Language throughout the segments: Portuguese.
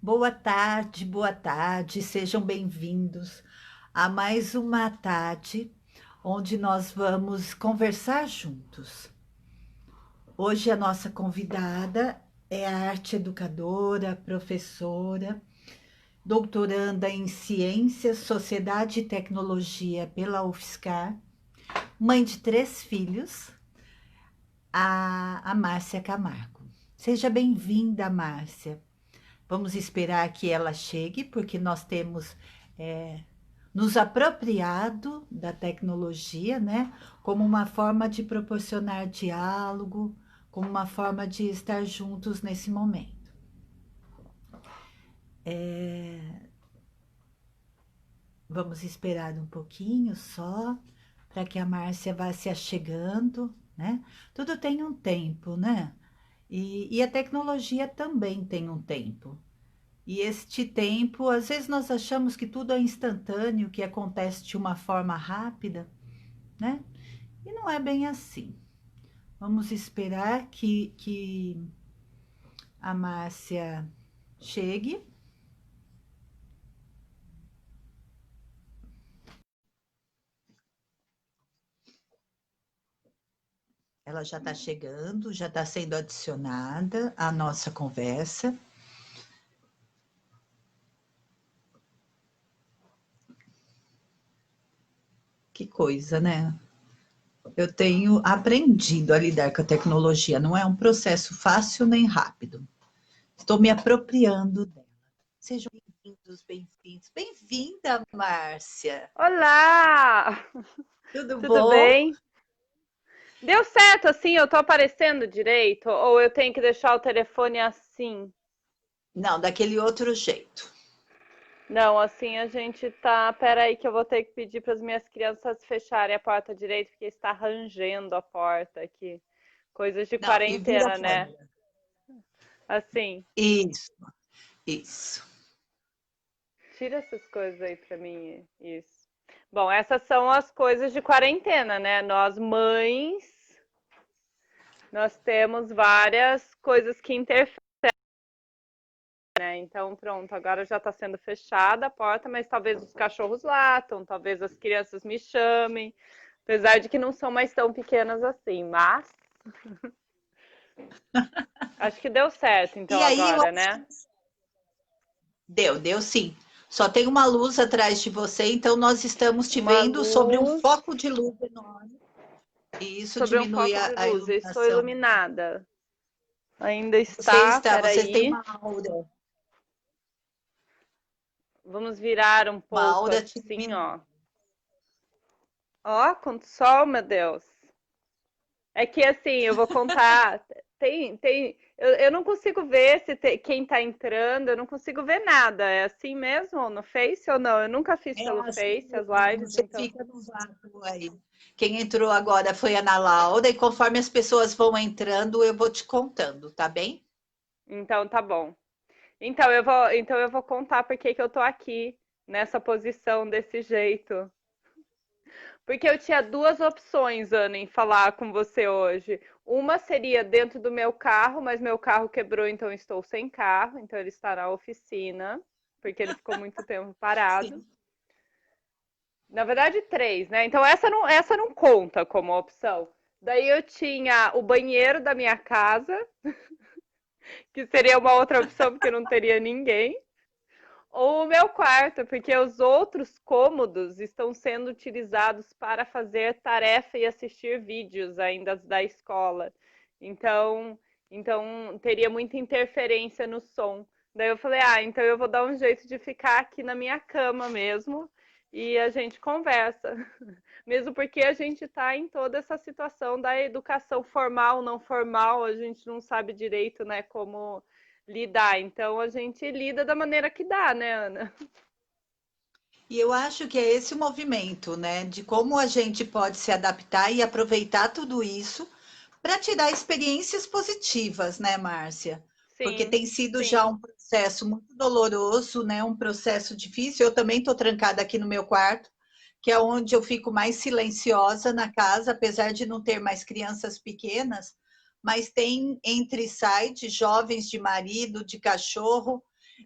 Boa tarde, sejam bem-vindos a mais uma tarde onde nós vamos conversar juntos. Hoje a nossa convidada é a arte educadora, professora, doutoranda em Ciências, Sociedade e Tecnologia pela UFSCar, mãe de 3 filhos, a Márcia Camargo. Seja bem-vinda, Márcia. Vamos esperar que ela chegue, porque nós temos nos apropriado da tecnologia, né? Como uma forma de proporcionar diálogo, como uma forma de estar juntos nesse momento. Vamos esperar um pouquinho só, para que a Márcia vá se achegando, né? Tudo tem um tempo, né? E a tecnologia também tem um tempo. E este tempo, às vezes nós achamos que tudo é instantâneo, que acontece de uma forma rápida, né? E não é bem assim. Vamos esperar que a Márcia chegue. Ela já está chegando, já está sendo adicionada à nossa conversa. Que coisa, né? Eu tenho aprendido a lidar com a tecnologia. Não é um processo fácil nem rápido. Estou me apropriando dela. Sejam bem-vindos, bem-vindos. Bem-vinda, Márcia. Olá! Tudo Tudo bom? bem? Deu certo assim? Eu tô aparecendo direito? Ou eu tenho que deixar o telefone assim? Não, daquele outro jeito. Não, assim a gente tá. Pera aí que eu vou ter que pedir para as minhas crianças fecharem a porta direito, porque está rangendo a porta aqui. Coisas de Não, e vira a quarentena, né? câmera. Assim, Isso, isso. tira essas coisas aí pra mim. Isso. Bom, essas são as coisas de quarentena, né? Nós mães, nós temos várias coisas que interferem. Né? Então, pronto, agora já está sendo fechada a porta, mas talvez os cachorros latam, talvez as crianças me chamem, apesar de que não são mais tão pequenas assim, mas acho que deu certo então E aí, eu agora, acho né? que deu sim. Só tem uma luz atrás de você, então nós estamos te Uma vendo sobre um luz foco de luz enorme. E isso sobre um diminui foco de a luz. Eu estou iluminação. iluminada. Ainda Você está, está, você tem peraí. Vamos virar um uma pouco aura te assim, iluminando. ó. Ó, quanto sol, meu Deus. É que assim, eu vou contar. Eu não consigo ver se quem tá entrando, eu não consigo ver nada. É assim mesmo no Face ou não? Eu nunca fiz É pelo assim Face as mesmo, lives, você então. fica no vácuo aí. Quem entrou agora foi a Ana Laura, e conforme as pessoas vão entrando, eu vou te contando, tá bem? Então tá bom. Então eu vou contar por que que eu tô aqui nessa posição desse jeito. Porque eu tinha duas opções, Ana, em falar com você hoje. Uma seria dentro do meu carro, mas meu carro quebrou, então estou sem carro, então ele está na oficina, porque ele ficou muito tempo parado. Sim. Na verdade, três, né? Então essa não conta como opção. Daí eu tinha o banheiro da minha casa, que seria uma outra opção, porque não teria ninguém. Ou o meu quarto, porque os outros cômodos estão sendo utilizados para fazer tarefa e assistir vídeos ainda da escola. Então, então teria muita interferência no som. Daí eu falei, então eu vou dar um jeito de ficar aqui na minha cama mesmo e a gente conversa. Mesmo porque a gente está em toda essa situação da educação formal, não formal, a gente não sabe direito, né, como lidar. Então a gente lida da maneira que dá, né, Ana? E eu acho que é esse o movimento, né? De como a gente pode se adaptar e aproveitar tudo isso para tirar experiências positivas, né, Márcia? Porque Sim, tem sido já sim. um processo muito doloroso, né? Um processo difícil. Eu também estou trancada aqui no meu quarto, que é onde eu fico mais silenciosa na casa, apesar de não ter mais crianças pequenas, mas tem entre e sai de jovens, de marido, de cachorro.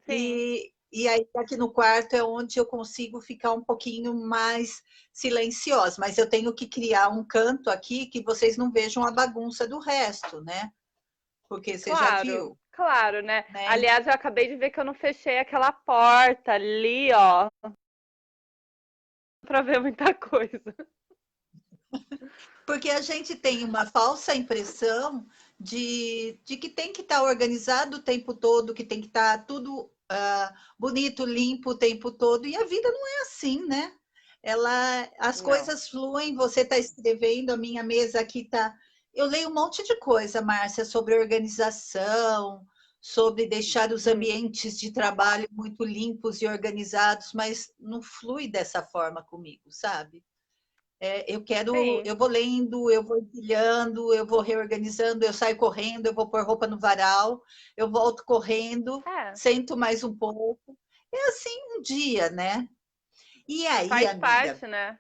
Sim, E aí, aqui no quarto é onde eu consigo ficar um pouquinho mais silenciosa, mas eu tenho que criar um canto aqui que vocês não vejam a bagunça do resto, né? Porque você já claro, viu, claro, né? né? Aliás, eu acabei de ver que eu não fechei aquela porta ali, ó, para ver muita coisa. Porque a gente tem uma falsa impressão de que tem que estar organizado o tempo todo, que tem que estar tudo bonito, limpo o tempo todo, e a vida não é assim, né? As Não. coisas fluem, você está escrevendo, a minha mesa aqui está. Eu leio um monte de coisa, Márcia, sobre organização, sobre deixar os Hum, ambientes de trabalho muito limpos e organizados, mas não flui dessa forma comigo, sabe? sim. Eu vou lendo, eu vou empilhando, eu vou reorganizando, eu saio correndo, eu vou pôr roupa no varal, eu volto correndo, É, sento mais um pouco. É assim um dia, né? E aí, faz amiga, parte, né?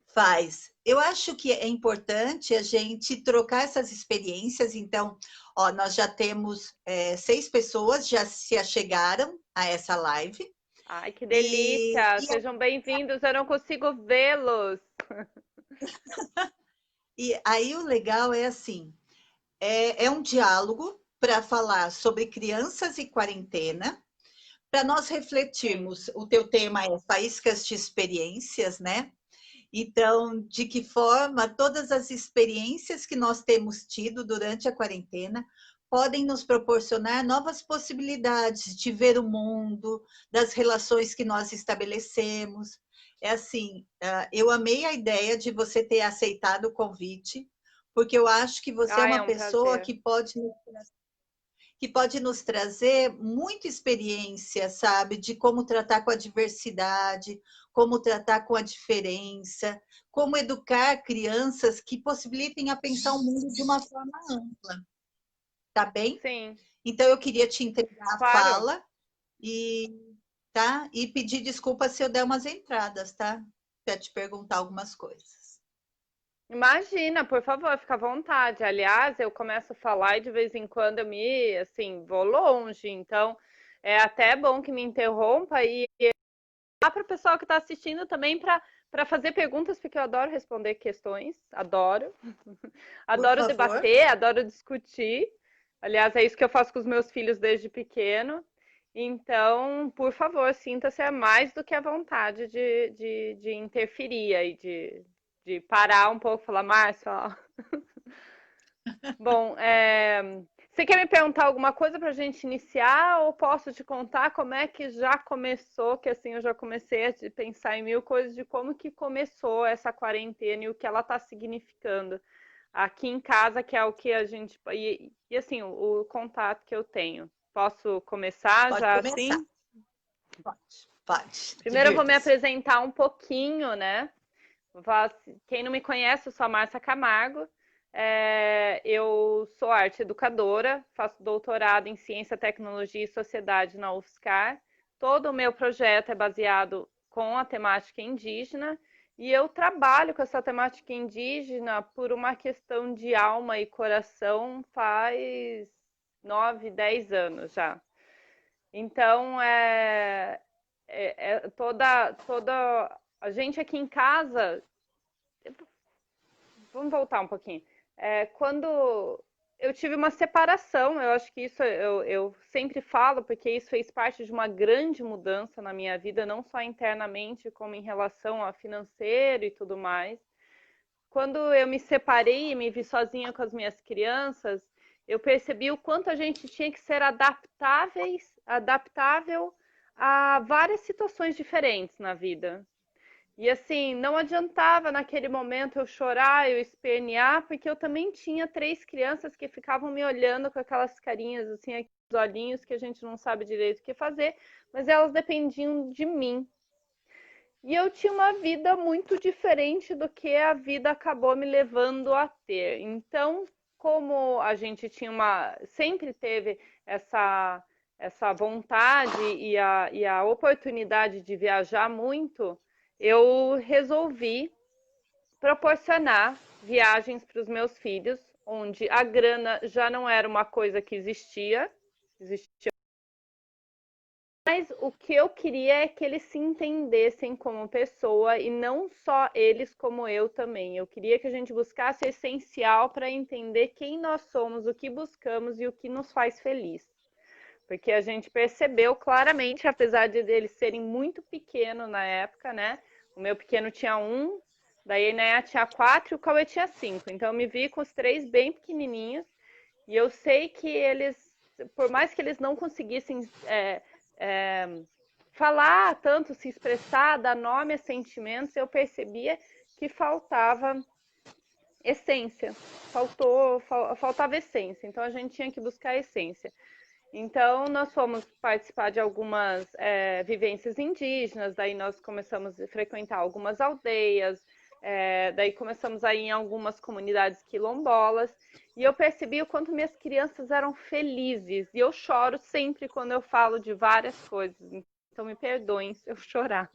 faz. Eu acho que é importante a gente trocar essas experiências. Então, ó, nós já temos 6 pessoas já se achegaram a essa live. Ai, que E, delícia! e, Sejam bem-vindos, eu não consigo vê-los. e aí o legal é assim, é um diálogo para falar sobre crianças e quarentena, para nós Sim. refletirmos. O teu tema é faíscas de experiências, né? Então, de que forma todas as experiências que nós temos tido durante a quarentena podem nos proporcionar novas possibilidades de ver o mundo, das relações que nós estabelecemos. É assim, eu amei a ideia de você ter aceitado o convite, porque eu acho que você é Ai, uma é um pessoa prazer. que pode nos trazer muita experiência, sabe, de como tratar com a diversidade, como tratar com a diferença, como educar crianças que possibilitem a pensar o mundo de uma forma ampla, tá bem? Sim, Então eu queria te entregar a claro. fala e tá? E pedir desculpa se eu der umas entradas, tá? Para te perguntar algumas coisas. Imagina, por favor, fica à vontade. Aliás, eu começo a falar e de vez em quando eu me, assim, vou longe. Então, é até bom que me interrompa e dá para o pessoal que está assistindo também para fazer perguntas, porque eu adoro responder questões, adoro. Por Adoro favor. debater, adoro discutir. Aliás, é isso que eu faço com os meus filhos desde pequeno. Então, por favor, sinta-se mais do que à vontade de interferir e de parar um pouco e falar, Márcia, ó. Bom, você quer me perguntar alguma coisa para a gente iniciar ou posso te contar como é que já começou? Que assim eu já comecei a pensar em mil coisas de como que começou essa quarentena e o que ela está significando aqui em casa, que é o que a gente. E assim, o contato que eu tenho. Posso começar Pode já começar. assim? Pode. Pode. Primeiro eu vou me Divirta-se. apresentar um pouquinho, né? Quem não me conhece, eu sou a Márcia Camargo. Eu sou arte educadora, faço doutorado em Ciência, Tecnologia e Sociedade na UFSCar. Todo o meu projeto é baseado com a temática indígena e eu trabalho com essa temática indígena por uma questão de alma e coração faz 9, 10 anos já. Então, toda a gente aqui em casa, vamos voltar um pouquinho. Quando eu tive uma separação, eu acho que isso eu sempre falo, porque isso fez parte de uma grande mudança na minha vida, não só internamente, como em relação a financeiro e tudo mais. Quando eu me separei e me vi sozinha com as minhas crianças, eu percebi o quanto a gente tinha que ser adaptável a várias situações diferentes na vida. E assim, não adiantava naquele momento eu chorar, eu espernear, porque eu também tinha 3 crianças que ficavam me olhando com aquelas carinhas, assim, aqueles olhinhos que a gente não sabe direito o que fazer, mas elas dependiam de mim. E eu tinha uma vida muito diferente do que a vida acabou me levando a ter. Então, como a gente tinha sempre teve essa vontade e a oportunidade de viajar muito, eu resolvi proporcionar viagens para os meus filhos, onde a grana já não era uma coisa que existia Mas o que eu queria é que eles se entendessem como pessoa e não só eles como eu também. Eu queria que a gente buscasse o essencial para entender quem nós somos, o que buscamos e o que nos faz feliz. Porque a gente percebeu claramente, apesar de eles serem muito pequenos na época, né? O meu pequeno tinha 1, daí a Inaya tinha 4 e o Cauê tinha 5. Então eu me vi com os 3 bem pequenininhos. E eu sei que eles, por mais que eles não conseguissem falar tanto, se expressar, dar nome a sentimentos, eu percebia que faltava essência. Faltava essência. Então a gente tinha que buscar a essência. Então, nós fomos participar de algumas vivências indígenas, daí nós começamos a frequentar algumas aldeias, daí começamos a ir em algumas comunidades quilombolas, e eu percebi o quanto minhas crianças eram felizes, e eu choro sempre quando eu falo de várias coisas, então me perdoem se eu chorar.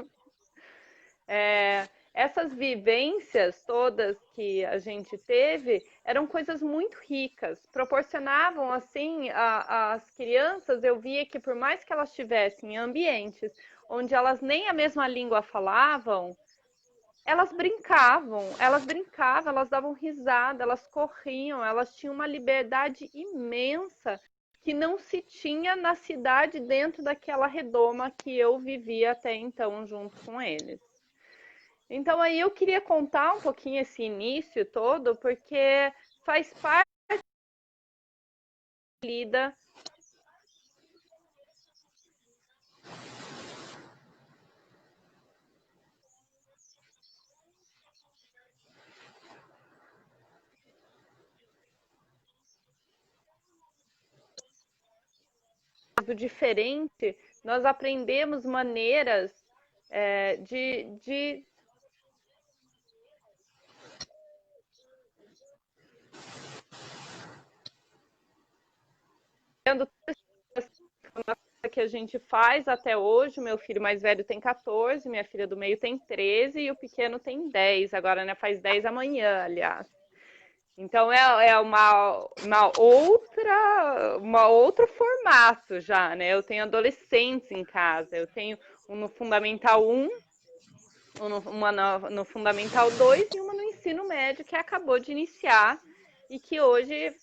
Essas vivências todas que a gente teve eram coisas muito ricas, proporcionavam assim às crianças, eu via que por mais que elas estivessem em ambientes onde elas nem a mesma língua falavam, elas brincavam, elas davam risada, elas corriam, elas tinham uma liberdade imensa que não se tinha na cidade dentro daquela redoma que eu vivia até então junto com eles. Então aí eu queria contar um pouquinho esse início todo, porque faz parte da lida do diferente, nós aprendemos maneiras de que a gente faz até hoje. O meu filho mais velho tem 14, minha filha do meio tem 13 e o pequeno tem 10. Agora, né, faz 10 amanhã, aliás. Então é uma outro formato já, né? Eu tenho adolescentes em casa, eu tenho um no Fundamental 1, uma no Fundamental 2 e uma no ensino médio que acabou de iniciar e que hoje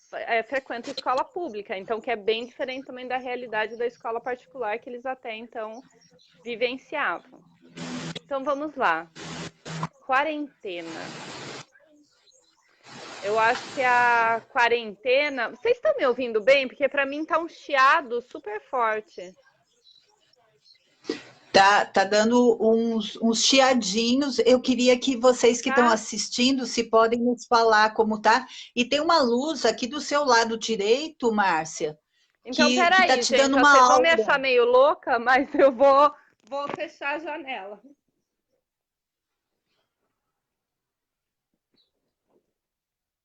frequenta escola pública, então que é bem diferente também da realidade da escola particular que eles até então vivenciavam. Então vamos lá. Quarentena. Eu acho que a quarentena. Vocês estão me ouvindo bem? Porque para mim tá um chiado super forte. Tá dando uns chiadinhos. Eu queria que vocês que estão Tá? assistindo, se podem nos falar como tá. E tem uma luz aqui do seu lado direito, Márcia, Então, que tá peraí, te dando gente. uma Vocês vão me aura. achar meio louca, mas eu vou fechar a janela.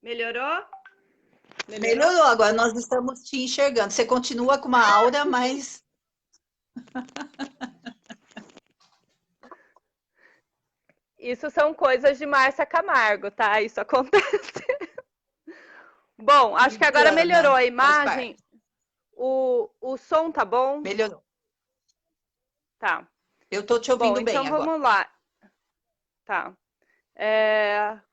Melhorou? Melhorou? Melhorou, agora nós estamos te enxergando. Você continua com uma aura, mas Isso são coisas de Márcia Camargo, tá? Isso acontece. Bom, acho que agora melhorou engana, a faz imagem. parte. O som tá bom? Melhorou. Tá. Eu tô te Bom, ouvindo bem então agora. vamos lá. Tá.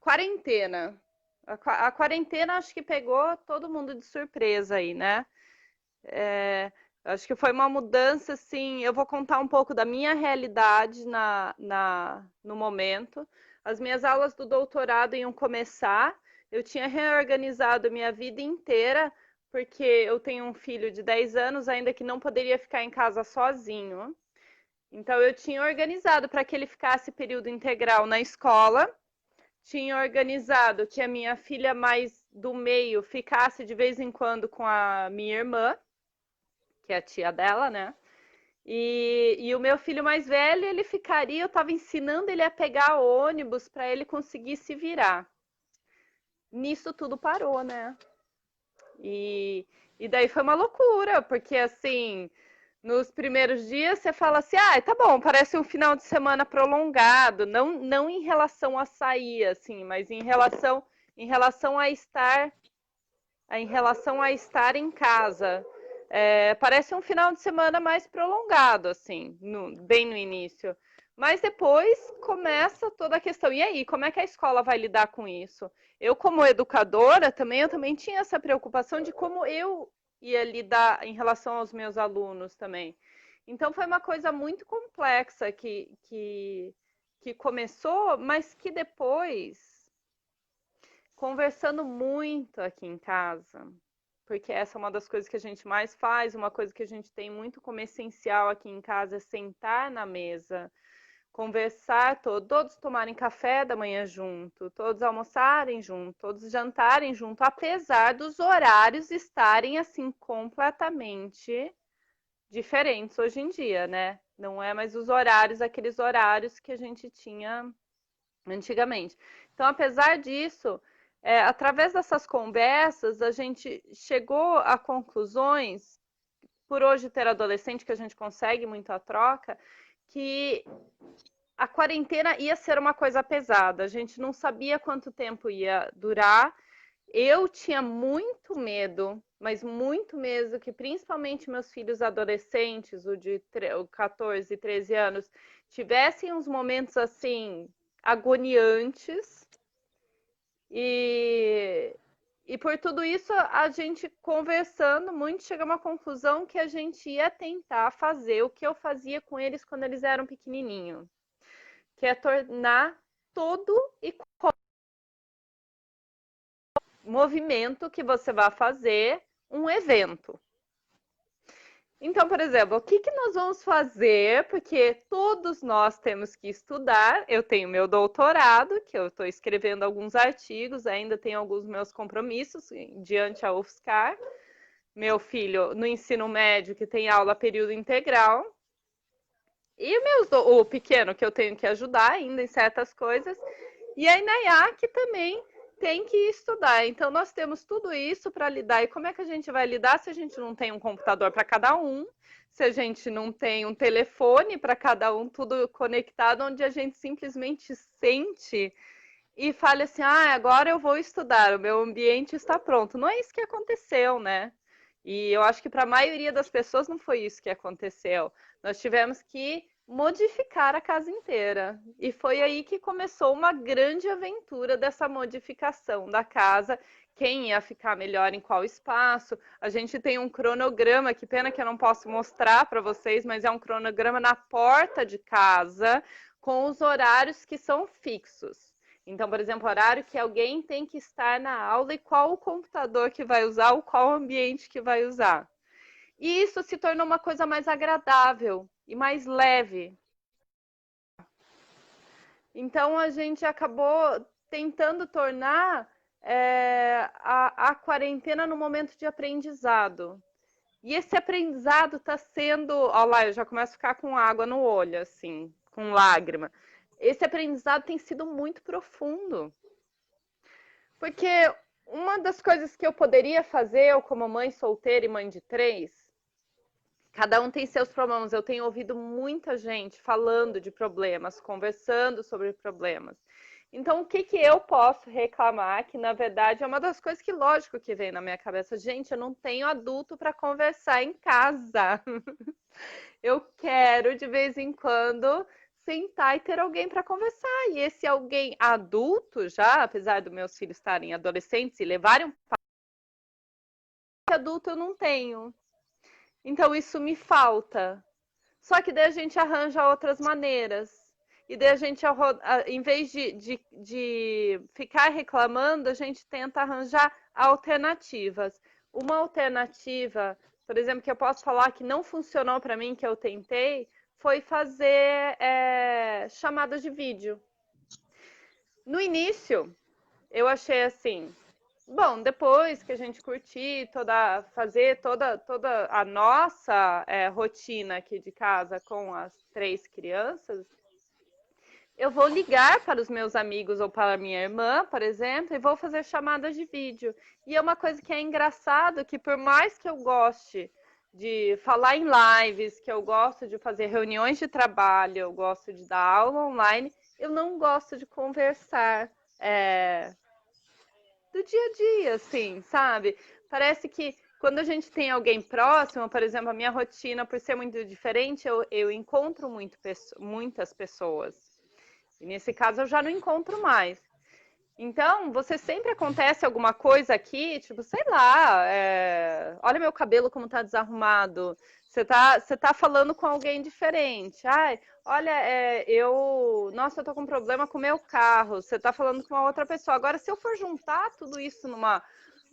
Quarentena. A quarentena acho que pegou todo mundo de surpresa aí, né? Acho que foi uma mudança, assim. Eu vou contar um pouco da minha realidade no momento. As minhas aulas do doutorado iam começar. Eu tinha reorganizado minha vida inteira, porque eu tenho um filho de 10 anos, ainda que não poderia ficar em casa sozinho. Então, eu tinha organizado para que ele ficasse período integral na escola. Tinha organizado que a minha filha mais do meio ficasse de vez em quando com a minha irmã, que é a tia dela, né? E o meu filho mais velho, ele ficaria, eu estava ensinando ele a pegar ônibus para ele conseguir se virar. Nisso tudo parou, né? E daí foi uma loucura, porque assim, nos primeiros dias você fala assim, tá bom, parece um final de semana prolongado, não em relação a sair, assim, mas em relação a estar em casa. Parece um final de semana mais prolongado, assim, bem no início. Mas depois começa toda a questão. E aí, como é que a escola vai lidar com isso? Eu, como educadora, eu também tinha essa preocupação de como eu ia lidar em relação aos meus alunos também. Então, foi uma coisa muito complexa que começou, mas que depois, conversando muito aqui em casa, porque essa é uma das coisas que a gente mais faz, uma coisa que a gente tem muito como essencial aqui em casa é sentar na mesa, conversar, todos tomarem café da manhã junto, todos almoçarem junto, todos jantarem junto, apesar dos horários estarem assim completamente diferentes hoje em dia, né? Não é mais os horários, aqueles horários que a gente tinha antigamente. Então, apesar disso, através dessas conversas, a gente chegou a conclusões, por hoje ter adolescente, que a gente consegue muito a troca, que a quarentena ia ser uma coisa pesada. A gente não sabia quanto tempo ia durar. Eu tinha muito medo, mas muito medo que principalmente meus filhos adolescentes, o 14 e 13 anos, tivessem uns momentos assim agoniantes e por tudo isso a gente conversando muito chega a uma conclusão que a gente ia tentar fazer o que eu fazia com eles quando eles eram pequenininhos, que é tornar todo e movimento que você vai fazer um evento. Então, por exemplo, o que nós vamos fazer? Porque todos nós temos que estudar. Eu tenho meu doutorado, que eu estou escrevendo alguns artigos, ainda tenho alguns meus compromissos diante a UFSCar. Meu filho no ensino médio, que tem aula período integral. E o pequeno, que eu tenho que ajudar ainda em certas coisas. E a Inayá, que também tem que estudar. Então, nós temos tudo isso para lidar. E como é que a gente vai lidar se a gente não tem um computador para cada um, se a gente não tem um telefone para cada um, tudo conectado, onde a gente simplesmente sente e fala assim: ah, agora eu vou estudar, o meu ambiente está pronto. Não é isso que aconteceu, né? E eu acho que para a maioria das pessoas não foi isso que aconteceu. Nós tivemos que modificar a casa inteira. E foi aí que começou uma grande aventura dessa modificação da casa. Quem ia ficar melhor em qual espaço? A gente tem um cronograma, que pena que eu não posso mostrar para vocês, mas é um cronograma na porta de casa com os horários que são fixos. Então, por exemplo, horário que alguém tem que estar na aula e qual o computador que vai usar, ou qual ambiente que vai usar. E isso se tornou uma coisa mais agradável e mais leve. Então, a gente acabou tentando tornar a quarentena no momento de aprendizado. E esse aprendizado está sendo... Olha lá, eu já começo a ficar com água no olho, assim, com lágrima. Esse aprendizado tem sido muito profundo. Porque uma das coisas que eu poderia fazer, eu como mãe solteira e mãe de 3, cada um tem seus problemas. Eu tenho ouvido muita gente falando de problemas, conversando sobre problemas. Então, o que eu posso reclamar? Que, na verdade, é uma das coisas que, lógico, que vem na minha cabeça. Gente, eu não tenho adulto para conversar em casa. Eu quero, de vez em quando, sentar e ter alguém para conversar. E esse alguém adulto já, apesar dos meus filhos estarem adolescentes e levarem um pai adulto, eu não tenho. Então isso me falta. Só que daí a gente arranja outras maneiras. E daí a gente, em vez de ficar reclamando, a gente tenta arranjar alternativas. Uma alternativa, por exemplo, que eu posso falar que não funcionou para mim, que eu tentei, foi fazer chamadas de vídeo. No início, eu achei assim, bom, depois que a gente curtir, fazer toda a nossa rotina aqui de casa com as 3 crianças, eu vou ligar para os meus amigos ou para a minha irmã, por exemplo, e vou fazer chamadas de vídeo. E é uma coisa que é engraçado, que por mais que eu goste de falar em lives, que eu gosto de fazer reuniões de trabalho, eu gosto de dar aula online, eu não gosto de conversar do dia a dia, assim, sabe? Parece que quando a gente tem alguém próximo, por exemplo, a minha rotina, por ser muito diferente, eu encontro muitas pessoas. E nesse caso eu já não encontro mais. Então, você sempre acontece alguma coisa aqui, tipo, sei lá, olha meu cabelo como tá desarrumado. Você tá falando com alguém diferente. Ai, olha, nossa, eu tô com um problema com o meu carro. Você tá falando com uma outra pessoa. Agora, se eu for juntar tudo isso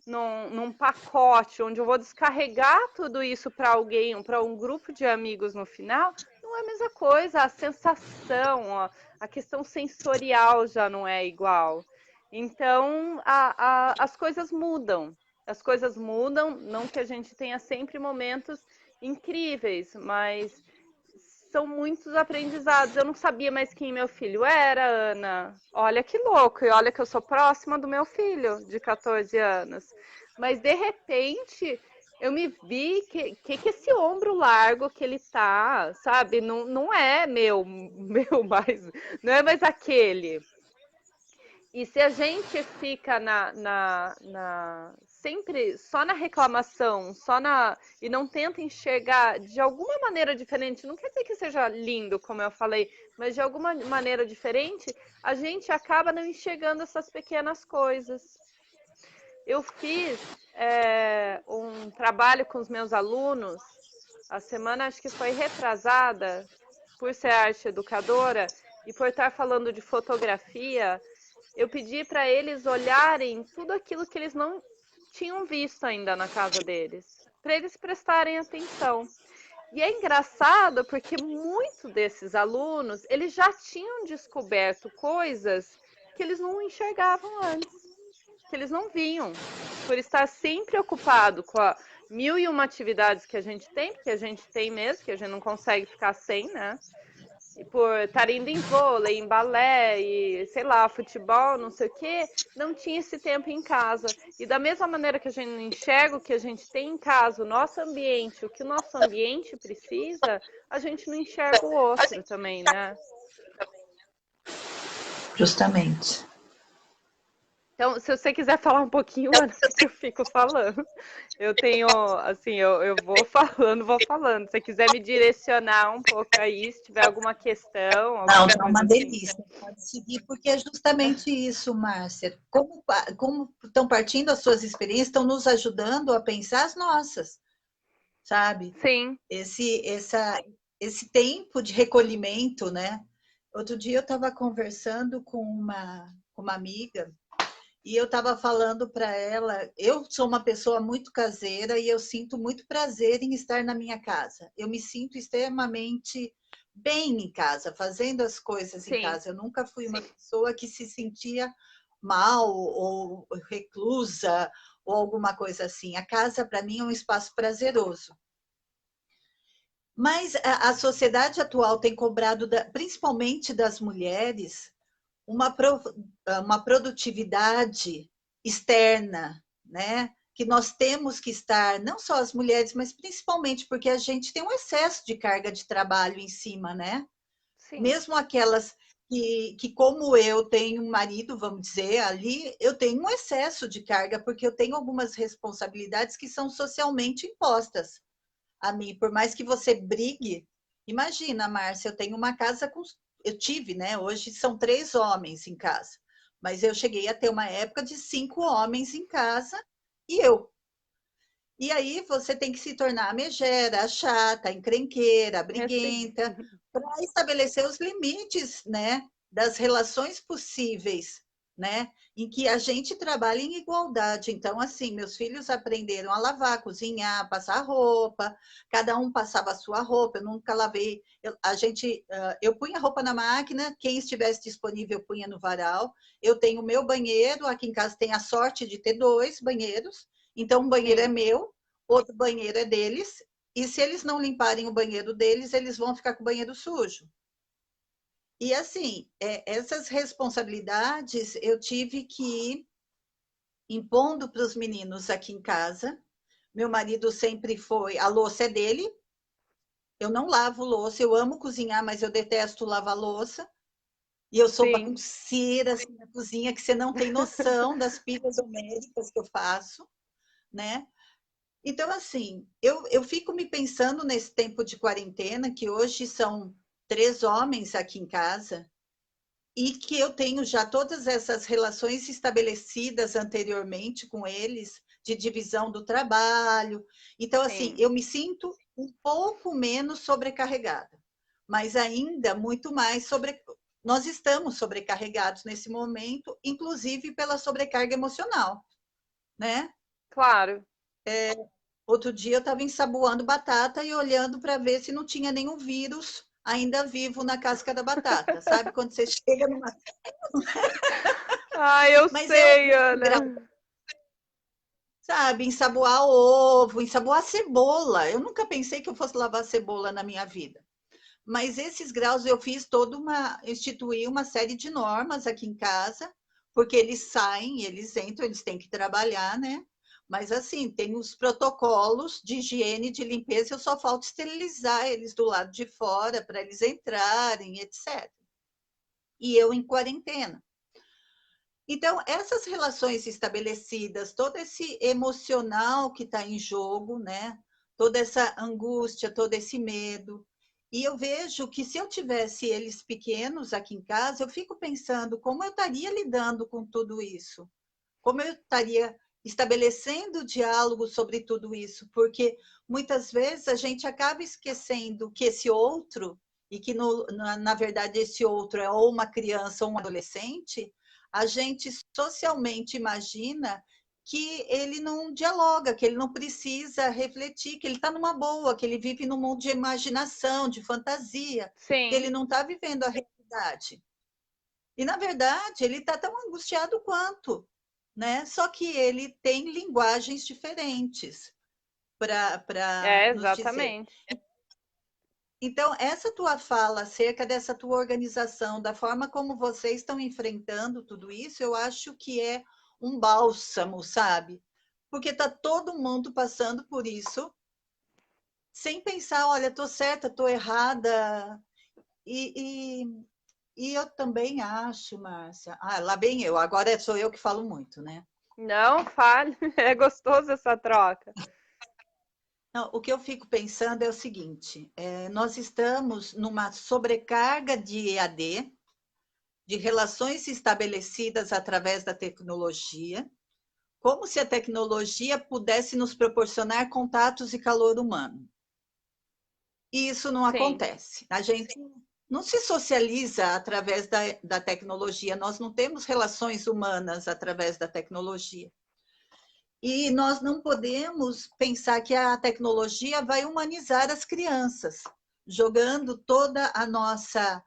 num pacote, onde eu vou descarregar tudo isso para alguém, para um grupo de amigos no final, não é a mesma coisa. A sensação, a questão sensorial já não é igual. Então, as coisas mudam. As coisas mudam, não que a gente tenha sempre momentos incríveis, mas são muitos aprendizados. Eu não sabia mais quem meu filho era, Ana. Olha que louco, e olha que eu sou próxima do meu filho de 14 anos. Mas de repente eu me vi que esse ombro largo que ele tá, sabe? Não, não é meu mais, não é mais aquele. E se a gente fica sempre só na reclamação, e não tenta enxergar de alguma maneira diferente, não quer dizer que seja lindo, como eu falei, mas de alguma maneira diferente, a gente acaba não enxergando essas pequenas coisas. Eu fiz um trabalho com os meus alunos, a semana acho que foi retrasada, por ser arte educadora e por estar falando de fotografia. Eu pedi para eles olharem tudo aquilo que eles não tinham visto ainda na casa deles, para eles prestarem atenção. E é engraçado porque muitos desses alunos, eles já tinham descoberto coisas que eles não enxergavam antes, que eles não viam, por estar sempre ocupado com a mil e uma atividades que a gente tem, porque a gente tem mesmo, que a gente não consegue ficar sem, né? E por estar indo em vôlei, em balé e, sei lá, futebol, não sei o quê, não tinha esse tempo em casa. E da mesma maneira que a gente não enxerga o que a gente tem em casa, o nosso ambiente, o que o nosso ambiente precisa, a gente não enxerga o outro também, né? Justamente. Então, se você quiser falar um pouquinho, Ana, que eu fico falando. Eu tenho, assim, eu vou falando. Se você quiser me direcionar um pouco aí, se tiver alguma questão, Não, alguma tá coisa uma assim. delícia. Pode seguir, porque é justamente isso, Márcia. Como estão partindo as suas experiências, estão nos ajudando a pensar as nossas, sabe? Sim, Esse tempo de recolhimento, né? Outro dia eu estava conversando com uma amiga e eu estava falando para ela, eu sou uma pessoa muito caseira e eu sinto muito prazer em estar na minha casa. Eu me sinto extremamente bem em casa, fazendo as coisas em sim. casa. Eu nunca fui uma pessoa que se sentia mal ou reclusa ou alguma coisa assim. A casa, para mim, é um espaço prazeroso. Mas a sociedade atual tem cobrado, principalmente das mulheres, uma, uma produtividade externa, né? Que nós temos que estar, não só as mulheres, mas principalmente porque a gente tem um excesso de carga de trabalho em cima, né? Sim. Mesmo aquelas que como eu tenho um marido, vamos dizer, ali, eu tenho um excesso de carga, porque eu tenho algumas responsabilidades que são socialmente impostas a mim, por mais que você brigue. Imagina, Márcia, eu tenho uma casa com. Eu tive, né? Hoje são 3 homens em casa. Mas eu cheguei a ter uma época de 5 homens em casa e eu. E aí você tem que se tornar a megera, a chata, a encrenqueira, a Sim. briguenta, para estabelecer os limites, né, das relações possíveis, né, em que a gente trabalha em igualdade. Então, assim, meus filhos aprenderam a lavar, cozinhar, passar roupa, cada um passava a sua roupa, eu nunca lavei, eu punha roupa na máquina, quem estivesse disponível eu punha no varal, eu tenho o meu banheiro, aqui em casa tem a sorte de ter 2 banheiros, então um banheiro é Sim. meu, outro banheiro é deles, e se eles não limparem o banheiro deles, eles vão ficar com o banheiro sujo. E assim, essas responsabilidades eu tive que ir impondo para os meninos aqui em casa. Meu marido sempre foi, a louça é dele, eu não lavo louça, eu amo cozinhar, mas eu detesto lavar louça. E eu sou Sim. bagunceira assim, na cozinha, que você não tem noção das pilhas homéricas que eu faço, né? Então, assim, eu fico me pensando nesse tempo de quarentena, que hoje são 3 homens aqui em casa, e que eu tenho já todas essas relações estabelecidas anteriormente com eles, de divisão do trabalho. Então, assim, Sim, eu me sinto um pouco menos sobrecarregada, mas ainda muito mais sobre. Nós estamos sobrecarregados nesse momento, inclusive pela sobrecarga emocional, né? claro. Outro dia eu estava ensaboando batata e olhando para ver se não tinha nenhum vírus ainda vivo na casca da batata. Sabe quando você chega numa. Ah, eu Mas é sei, esse grau, Ana. sabe? Ensaboar ovo, ensaboar cebola. Eu nunca pensei que eu fosse lavar cebola na minha vida. Mas esses graus eu fiz instituí uma série de normas aqui em casa, porque eles saem, eles entram, eles têm que trabalhar, né? Mas assim, tem os protocolos de higiene, de limpeza, eu só falta esterilizar eles do lado de fora para eles entrarem, etc. E eu em quarentena. Então, essas relações estabelecidas, todo esse emocional que está em jogo, né? Toda essa angústia, todo esse medo. E eu vejo que se eu tivesse eles pequenos aqui em casa, eu fico pensando como eu estaria lidando com tudo isso, como eu estaria estabelecendo diálogo sobre tudo isso, porque muitas vezes a gente acaba esquecendo que esse outro, e que na verdade esse outro é ou uma criança ou um adolescente, a gente socialmente imagina que ele não dialoga, que ele não precisa refletir, que ele está numa boa, que ele vive num mundo de imaginação, de fantasia, que Sim, ele não está vivendo a realidade. E, na verdade, ele está tão angustiado quanto, né? Só que ele tem linguagens diferentes para é nos dizer. exatamente. Então, essa tua fala acerca dessa tua organização, da forma como vocês estão enfrentando tudo isso, eu acho que é um bálsamo, sabe? Porque está todo mundo passando por isso, sem pensar, olha, estou certa, estou errada. E, e eu também acho, Márcia. Ah, lá bem eu, agora sou eu que falo muito, né? Não fale, é gostoso essa troca. Não, o que eu fico pensando é o seguinte: nós estamos numa sobrecarga de EAD, de relações estabelecidas através da tecnologia, como se a tecnologia pudesse nos proporcionar contatos e calor humano. E isso não Sim, acontece. A gente não se socializa através da tecnologia, nós não temos relações humanas através da tecnologia. E nós não podemos pensar que a tecnologia vai humanizar as crianças, jogando toda a nossa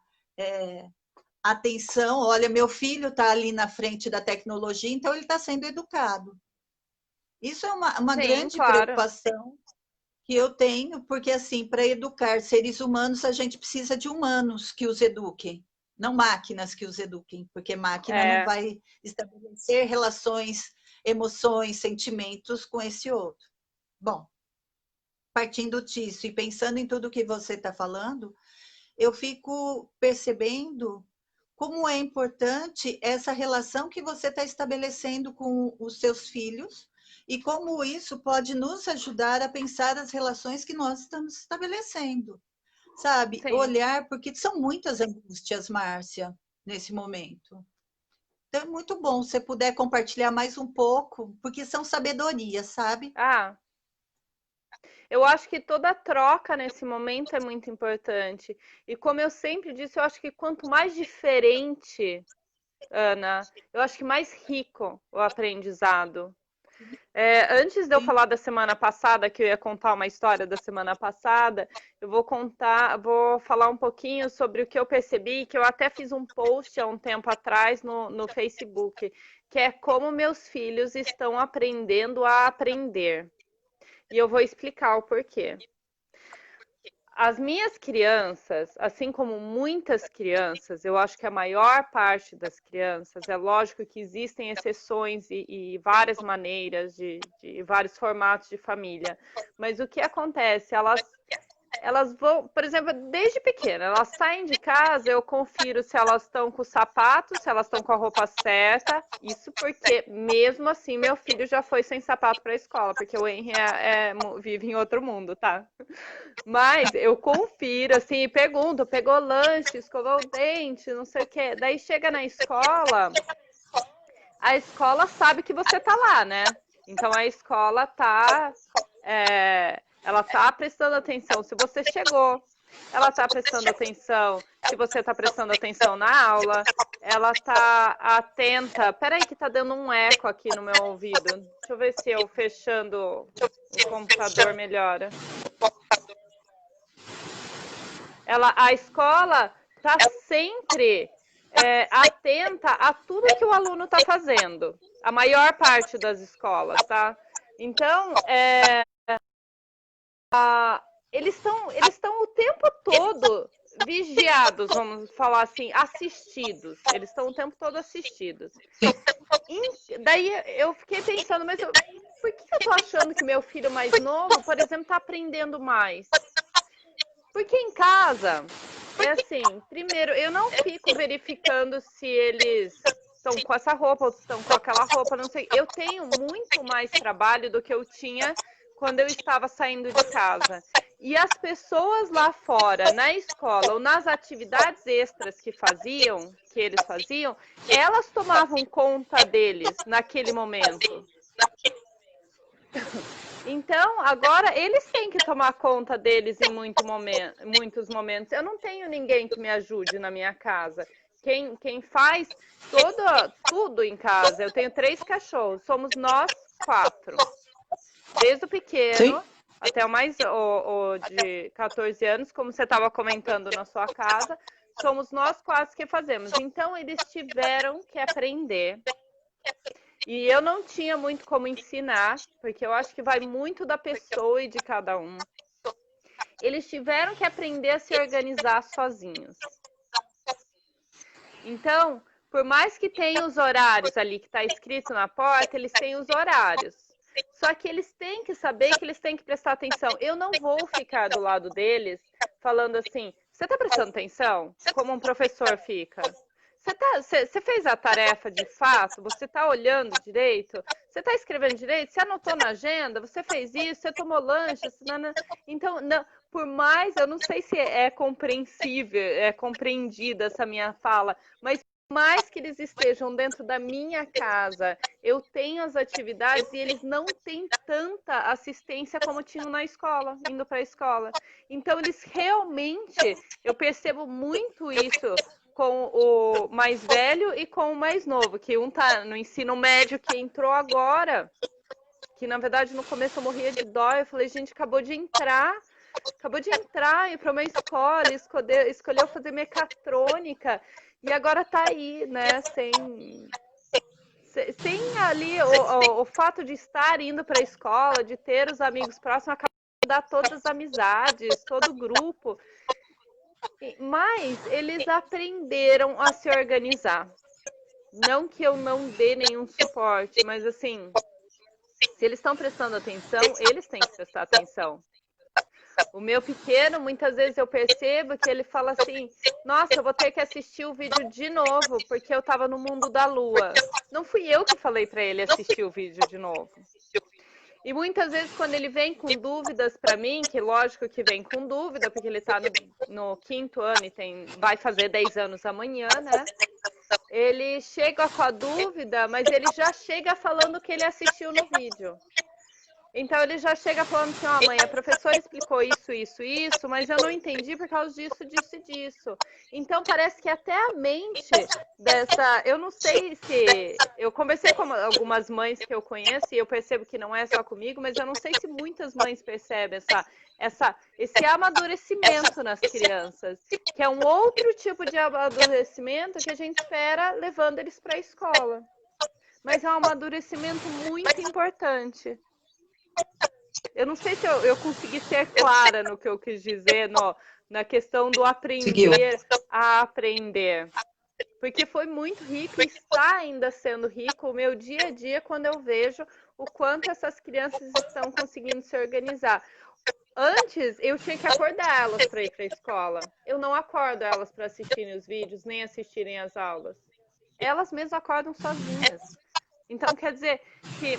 atenção. Olha, meu filho está ali na frente da tecnologia, então ele está sendo educado. Isso é uma sim, grande claro. preocupação que eu tenho, porque, assim, para educar seres humanos, a gente precisa de humanos que os eduquem, não máquinas que os eduquem, porque máquina não É, vai estabelecer relações, emoções, sentimentos com esse outro. Bom, partindo disso e pensando em tudo que você está falando, eu fico percebendo como é importante essa relação que você está estabelecendo com os seus filhos e como isso pode nos ajudar a pensar as relações que nós estamos estabelecendo, sabe? sim. Olhar, porque são muitas angústias, Márcia, nesse momento. Então é muito bom se você puder compartilhar mais um pouco, porque são sabedorias, sabe? Ah, eu acho que toda troca nesse momento é muito importante. E como eu sempre disse, eu acho que quanto mais diferente, Ana, eu acho que mais rico o aprendizado. Antes de eu Sim. falar da semana passada, que eu ia contar uma história da semana passada, eu vou falar um pouquinho sobre o que eu percebi, que eu até fiz um post há um tempo atrás no Facebook, que é como meus filhos estão aprendendo a aprender. E eu vou explicar o porquê. As minhas crianças, assim como muitas crianças, eu acho que a maior parte das crianças, é lógico que existem exceções e várias maneiras de vários formatos de família, mas o que acontece? elas vão, por exemplo, desde pequena, elas saem de casa, eu confiro se elas estão com o sapato, se elas estão com a roupa certa. Isso porque, mesmo assim, meu filho já foi sem sapato para a escola, porque o Henry vive em outro mundo, tá? Mas eu confiro, assim, e pergunto, pegou lanche, escovou o dente, não sei o quê. Daí chega na escola, a escola sabe que você tá lá, né? Então a escola tá, ela tá prestando atenção se você chegou, ela tá prestando atenção se você tá prestando atenção na aula, ela tá atenta. Peraí que tá dando um eco aqui no meu ouvido. Deixa eu ver se eu fechando o computador melhora. A escola tá sempre atenta a tudo que o aluno está fazendo. A maior parte das escolas, tá? Então, eles estão o tempo todo vigiados, vamos falar assim, assistidos. Eles estão o tempo todo assistidos. E daí eu fiquei pensando, mas por que eu tô achando que meu filho mais novo, por exemplo, está aprendendo mais? Porque em casa, é assim, primeiro, eu não fico verificando se eles estão com essa roupa ou estão com aquela roupa, não sei. Eu tenho muito mais trabalho do que eu tinha quando eu estava saindo de casa. E as pessoas lá fora, na escola ou nas atividades extras que eles faziam, elas tomavam conta deles naquele momento. Então, agora eles têm que tomar conta deles em muitos momentos. Eu não tenho ninguém que me ajude na minha casa. Quem faz tudo em casa, eu tenho 3 cachorros, somos nós 4. Desde o pequeno até o mais o de 14 anos, como você estava comentando na sua casa, somos nós 4 que fazemos. Então, eles tiveram que aprender. E eu não tinha muito como ensinar, porque eu acho que vai muito da pessoa e de cada um. Eles tiveram que aprender a se organizar sozinhos. Então, por mais que tenha os horários ali que está escrito na porta, eles têm os horários. Só que eles têm que saber que eles têm que prestar atenção. Eu não vou ficar do lado deles falando assim, você está prestando atenção? Como um professor fica. Você fez a tarefa de fato? Você está olhando direito? Você está escrevendo direito? Você anotou na agenda? Você fez isso? Você tomou lanche? Então, não, por mais, eu não sei se é compreensível, é compreendida essa minha fala, mas por mais que eles estejam dentro da minha casa, eu tenho as atividades e eles não têm tanta assistência como tinham na escola, indo para a escola. Então, eles realmente, eu percebo muito isso com o mais velho e com o mais novo, que um tá no ensino médio, que entrou agora, que na verdade no começo eu morria de dó, eu falei, gente, acabou de entrar ir para uma escola, escolheu fazer mecatrônica, e agora tá aí, né, sem ali o fato de estar indo para a escola, de ter os amigos próximos, acaba de dar todas as amizades, todo o grupo. Mas eles aprenderam a se organizar. Não que eu não dê nenhum suporte, mas assim, se eles estão prestando atenção, eles têm que prestar atenção. O meu pequeno, muitas vezes eu percebo que ele fala assim, nossa, eu vou ter que assistir o vídeo de novo, porque eu estava no mundo da lua. Não fui eu que falei para ele assistir o vídeo de novo. E muitas vezes quando ele vem com dúvidas para mim, que lógico que vem com dúvida, porque ele está no 5º ano e vai fazer 10 anos amanhã, né? Ele chega com a dúvida, mas ele já chega falando que ele assistiu no vídeo. Então ele já chega falando assim, ó, mãe, a professora explicou isso, mas eu não entendi por causa disso e disso. Então parece que até a mente dessa, eu não sei se, eu conversei com algumas mães que eu conheço e eu percebo que não é só comigo, mas eu não sei se muitas mães percebem esse amadurecimento nas crianças, que é um outro tipo de amadurecimento que a gente espera levando eles para a escola. Mas é um amadurecimento muito importante. Eu não sei se eu consegui ser clara no que eu quis dizer na questão do aprender a aprender. Porque foi muito rico e está ainda sendo rico o meu dia a dia quando eu vejo o quanto essas crianças estão conseguindo se organizar. antes eu tinha que acordar elas para ir para a escola. Eu não acordo elas para assistirem os vídeos, nem assistirem as aulas. Elas mesmas acordam sozinhas. Então, quer dizer que,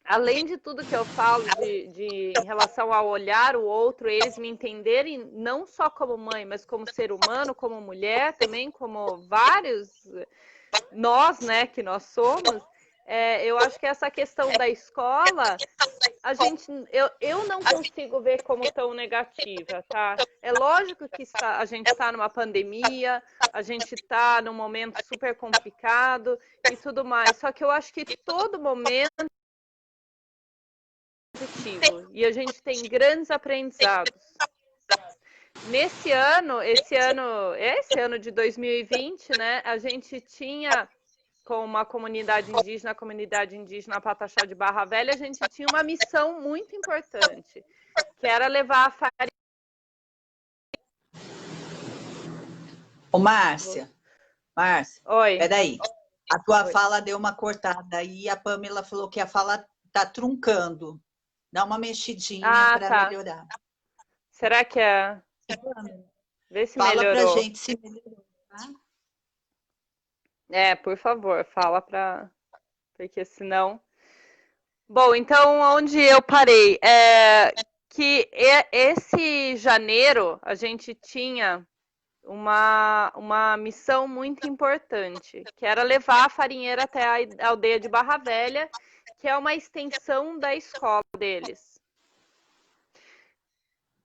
além de tudo que eu falo em relação ao olhar o outro, eles me entenderem não só como mãe, mas como ser humano, como mulher, também como vários nós, né, que nós somos, eu acho que essa questão da escola, eu não consigo ver como tão negativa, tá? É lógico que a gente está numa pandemia, a gente está num momento super complicado e tudo mais, só que eu acho que todo momento é positivo e a gente tem grandes aprendizados. Esse ano de 2020, né, a gente tinha com uma comunidade indígena, a comunidade indígena Pataxó de Barra Velha, a gente tinha uma missão muito importante, que era levar a farinha. Ô, Márcia, Oi. peraí. A tua fala deu uma cortada e a Pamela falou que a fala tá truncando. Dá uma mexidinha para Tá. melhorar. Será que é? Vê se Fala melhorou. pra gente se melhorou, tá? Por favor, fala porque senão... Bom, então onde eu parei? Que esse janeiro a gente tinha uma missão muito importante, que era levar a farinheira até a aldeia de Barra Velha, que é uma extensão da escola deles.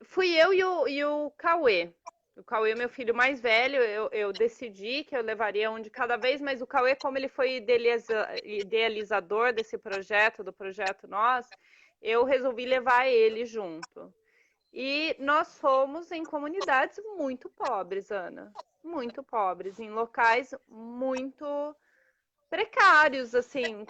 Fui eu e o Cauê. O Cauê é meu filho mais velho, eu decidi que eu levaria um de cada vez, mas o Cauê, como ele foi idealizador desse projeto, do Projeto Nós, eu resolvi levar ele junto. E nós fomos em comunidades muito pobres, Ana. Muito pobres, em locais muito precários, assim,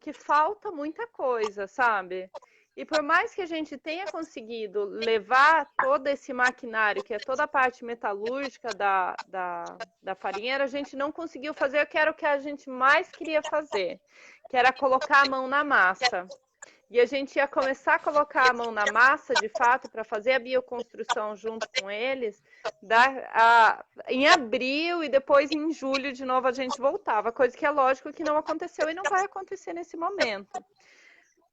que falta muita coisa, sabe? E por mais que a gente tenha conseguido levar todo esse maquinário, que é toda a parte metalúrgica da farinheira, a gente não conseguiu fazer o que a gente mais queria fazer, que era colocar a mão na massa. E a gente ia começar a colocar a mão na massa, de fato, para fazer a bioconstrução junto com eles, em abril e depois em julho de novo a gente voltava, coisa que é lógico que não aconteceu e não vai acontecer nesse momento.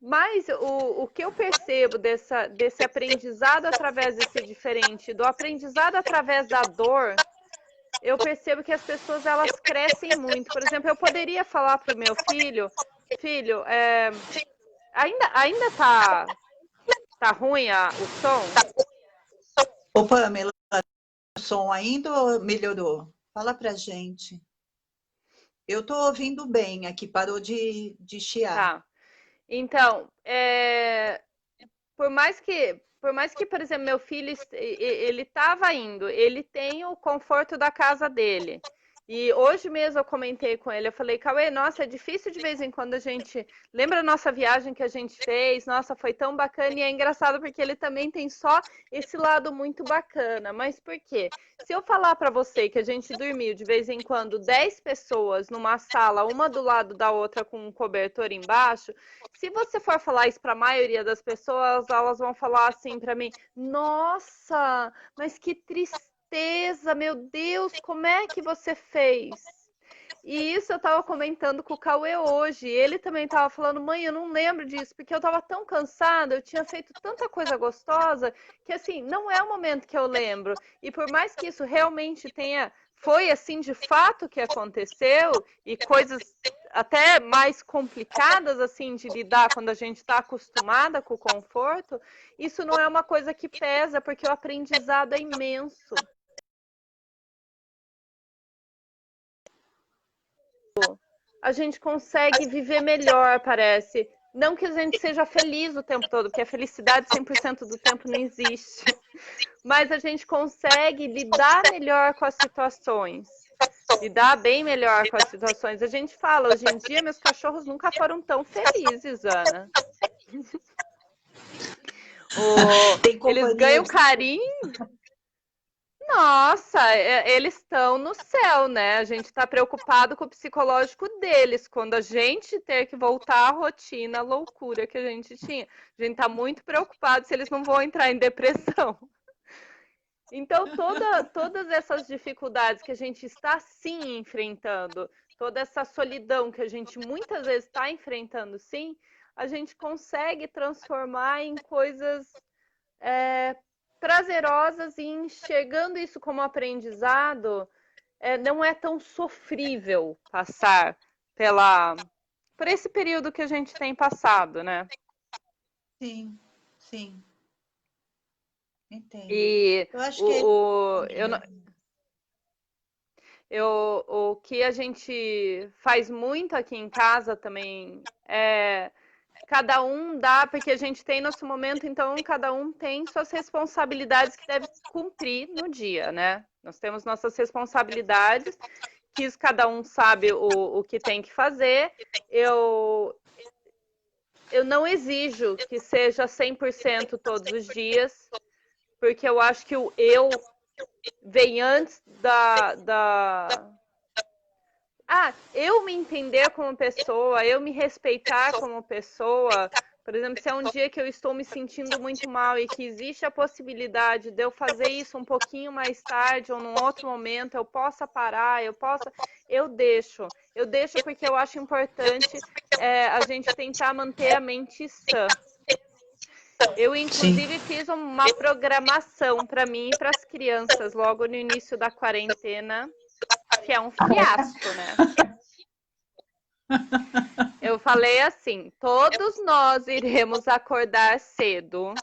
Mas o que eu percebo desse aprendizado através desse diferente, do aprendizado através da dor, eu percebo que as pessoas elas crescem muito. Por exemplo, eu poderia falar para o meu filho, ainda tá ruim o som? Ô, Pamela, o som ainda ou melhorou? Fala pra gente. Eu tô ouvindo bem aqui, parou de chiar. Tá. Então, por mais que, por exemplo, meu filho, ele estava indo, ele tem o conforto da casa dele. E hoje mesmo eu comentei com ele, eu falei, Cauê, nossa, é difícil de vez em quando a gente... Lembra a nossa viagem que a gente fez? Nossa, foi tão bacana e é engraçado porque ele também tem só esse lado muito bacana. Mas por quê? Se eu falar para você que a gente dormiu de vez em quando 10 pessoas numa sala, uma do lado da outra com um cobertor embaixo, se você for falar isso para a maioria das pessoas, elas vão falar assim para mim, nossa, mas que tristeza, meu Deus, como é que você fez? E isso eu tava comentando com o Cauê hoje. Ele também tava falando, mãe, eu não lembro disso, porque eu tava tão cansada, eu tinha feito tanta coisa gostosa, que assim, não é o momento que eu lembro. E por mais que isso realmente foi assim de fato que aconteceu, e coisas até mais complicadas assim de lidar quando a gente está acostumada com o conforto, isso não é uma coisa que pesa, porque o aprendizado é imenso. A gente consegue viver melhor, parece. Não que a gente seja feliz o tempo todo, porque a felicidade 100% do tempo não existe. Mas a gente consegue lidar melhor com as situações. Lidar bem melhor com as situações. A gente fala, hoje em dia, meus cachorros nunca foram tão felizes, Ana. Eles ganham carinho. Nossa, eles estão no céu, né? A gente está preocupado com o psicológico deles, quando a gente ter que voltar à rotina, à loucura que a gente tinha. A gente está muito preocupado se eles não vão entrar em depressão. Então, todas essas dificuldades que a gente está sim enfrentando, toda essa solidão que a gente muitas vezes está enfrentando sim, a gente consegue transformar em coisas prazerosas e enxergando isso como aprendizado, não é tão sofrível passar por esse período que a gente tem passado, né? Sim, sim, entendo. E Eu acho que é o, eu, não- maneira. o que a gente faz muito aqui em casa também é cada um dá, porque a gente tem nosso momento, então cada um tem suas responsabilidades que deve cumprir no dia, né? Nós temos nossas responsabilidades, que isso cada um sabe o que tem que fazer. Eu, eu não exijo que seja 100% todos os dias, porque eu acho que o eu vem antes eu me entender como pessoa, eu me respeitar como pessoa. Por exemplo, se é um dia que eu estou me sentindo muito mal e que existe a possibilidade de eu fazer isso um pouquinho mais tarde ou num outro momento, eu possa parar, eu deixo. Eu deixo porque eu acho importante a gente tentar manter a mente sã. Eu, Sim. inclusive, fiz uma programação para mim e para as crianças logo no início da quarentena, que é um fiasco, né? Eu falei assim: todos nós iremos acordar cedo,